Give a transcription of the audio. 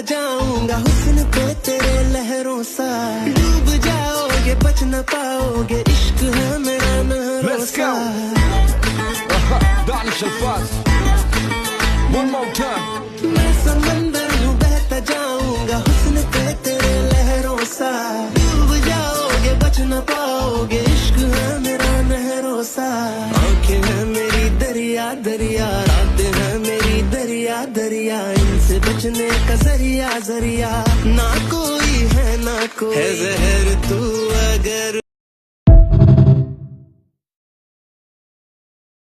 जाऊंगा हुस्न पे तेरे लहरों सा, डूब जाओगे बच न पाओगे, इश्क है मेरा नहरों सा। मैं समंदर हूँ बहता जाऊंगा हुस्न पे तेरे लहरों सा, डूब जाओगे बच न पाओगे, इश्क है मेरा नहरों सा। आंखें हैं मेरी दरिया दरिया, रातें हैं मेरी दरिया दरिया, इनसे बचने का जरिया जरिया, ना कोई है ना कोई है जहर तू अगर